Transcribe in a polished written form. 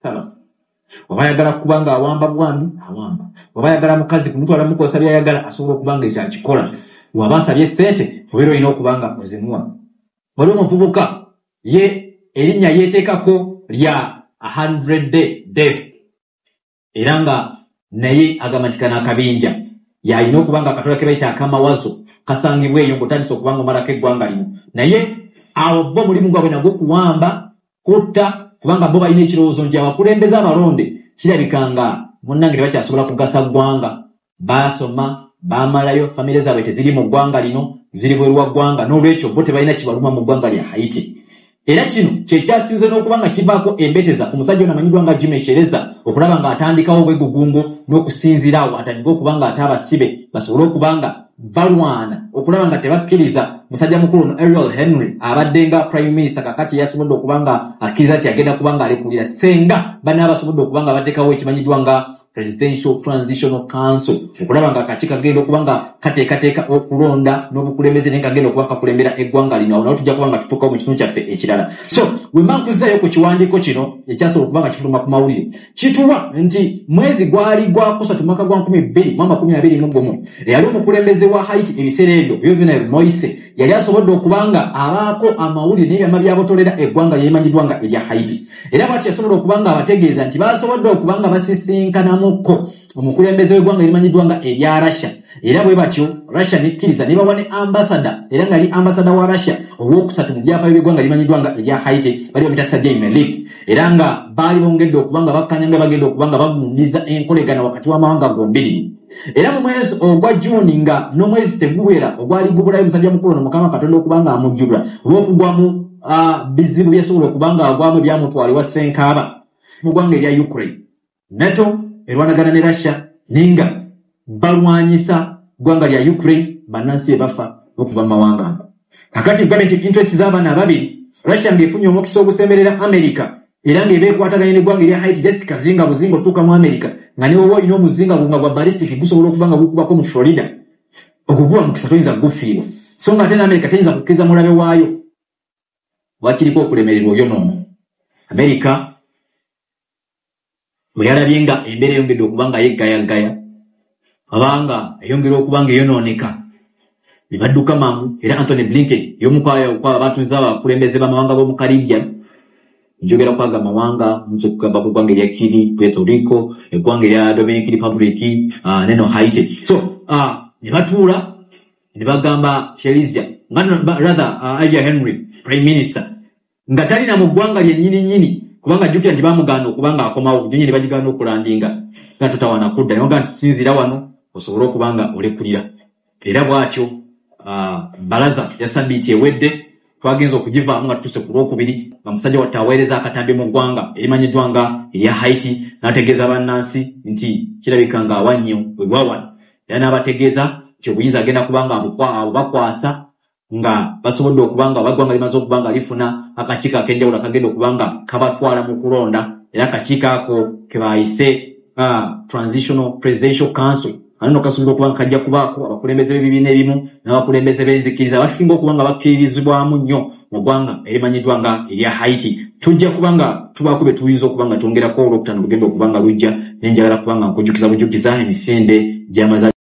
taba wabayagala kubanga awamba bwami awamba wabayagala mukazi kumutwala mukosa byayagala asobola okubanga ekyakikola wabasabye sente obeera olina okubanga ozimuwa waliwo omuvubuka ye erinnya yeeteekako lya 100 day death era nga naye agamba nti kana akabinja yalina okubanga akatola ke bayita akamawazo kasangibwa eyo ng'otandise okubanga omalako eggwanga lino naye awo bo mulimu gwabwe nagwo kuwamba kutta kubanga bo balina ekirowoozo nti abakulembeze abalonde kirabika nga munnange tebakyasobola kugasa ggwanga baasoma baamalayo famire zaabwe teziri mu ggwanga lino ziri bweru wa ggwanga n'olwekyo bo tebalina kibaluma mu ggwanga lya Haiti era kino kyekyasinze n'okubanga kivaako embeteza ku musajja ono amanyiddwa nga Jimmy Chereza okulaba nga atandikawo obwegugungo n'okusinzirawo atandika okubanga ate abasibe basobole okubanga balwana okulaba nga tebakkiriza musajja mukulu ono Ariel Henry abadde nga prime minister kakati yasobodde okubanga akkiriza nti agenda kubanga alekulira senga bana basobodde okubanga bateekawo ekimanyiddwa nga Presidential Transitional Council okulaba nga akakiiko kagenda okubanga kateekateeka okulonda n'obukulembeze naye kagenda okuba kakulembera eggwanga lino awo nawo tujja kubanga tutuukawo mu kitundu kyaffe ekirala so bwe mba nkuzizaayo ku kiwandiiko kino ekyasobola okubanga kifuluma ku mawulire kituwa nti mwezi gwali gwa kusatu mwaka gwa 2021 eyali omukulembeze wa Haiti ebiseera ebyo Jovenel Moise yali asobodde okubanga abaako amawulire n'ebyama byabotolera eggwanga lyemanyiddwa nga erya Haiti era bw'atyo yasobola okubanga abategeeza nti basobodde okubanga basisinkanamuko omukulembeze w'eggwanga erimanyiddwa nga erya Russia era bwe batyo Russia nekkiriza ne bawa ne ambassador era nga ali ambassador wa Russia ow'okusatu mu byafaayo by'eggwanga erimanyiddwa nga erya Haiti bali bamuyita Sergei Melik era nga baali bongedde okubanga bakkanya bagenda okubanga bagunyiza enkolagana wakati w'amawanga gombiri era mu mwezi ogwa June nga n'omwezi teguwera ogwali gubulayo musajja mukulu ono Mukama Katonda okubanga amujjula olw'okugwamu bizibu byasobola okubanga agwamu byamutwalibwa Ssenkaaba mu ggwanga erya Ukraine NATO erwanagana ne Russia ninga balwanyisa ggwanga lya Ukraine bannansi ebafa okuva mu mawanga ago kakati government interest z'abaana ababiri Russia ng'efunye omukisa ogusemberera America era ng'ebeekwataganye n'eggwanga erya Haiti just kazinga buzinga otuuka mu America nga ne woba olina omuzinga gunga gwa ballistic gusobola okubanga gukubako mu Florida okuguba mukisa toyinza gufiirwa so nga ate n'America teyinza kukkiriza mulabe waayo wakiriko okulemererwa oyo n'ono America bwe yalabye nga embeera eyongedde okubanga yeggayagaya abanga eyongera okubanga eyonooneka ne badduka mangu era Anthony Blinken y'omukwaya abatunzi abakulembeze b'amawanga g'omu Caribbean njogera kwaga mawanga nzokugamba ku ggwanga erya Puerto Rico eggwanga erya Dominican Republic neno Haiti so ne batuula ne bagamba Chereza Ariel Henry prime minister nga talina mu ggwanga lyennyini kubanga jjukira nti bamugaana okubanga akomawo jjo nyini bagigaana okulandinga nga totawana kudda ne bagamba nti sinzira wano osobole okubanga olekulira era bw'atyo balaza ya sabiiti ewedde twagenza okugivaamu nga tutuse ku Lwokubiri nga musajja watta aweereza akatambi mu ggwanga erimanyiddwa nga erya Haiti n'ategeeza bannansi nti kirabika nga awannyo bwe bwawa era n'abategeeza nti obuyinza agenda kubanga bakwasa nga basobodde okubanga abaggwanga limaze okubanga lifuna akakiiko ak'enjawulo akagenda okubanga kabatwala mu kulonda era akakiiko ako ke baayise Transitional Presidential Council ano kasobola okubanga kajja kubaako abakulembeze b'ebibiina ebimu n'abakulembeze b'enzikiriza abasinga okubanga bakkirizibwamu nnyo mu ggwanga erimanyiddwa nga erya Haiti tujja kubanga tubaako be tuyinza okubanga twongerako olwokutaano lugenda okubanga lujja nenjagala kubanga nkujjukiza bujjukiza emisinde gy'amazaalibwa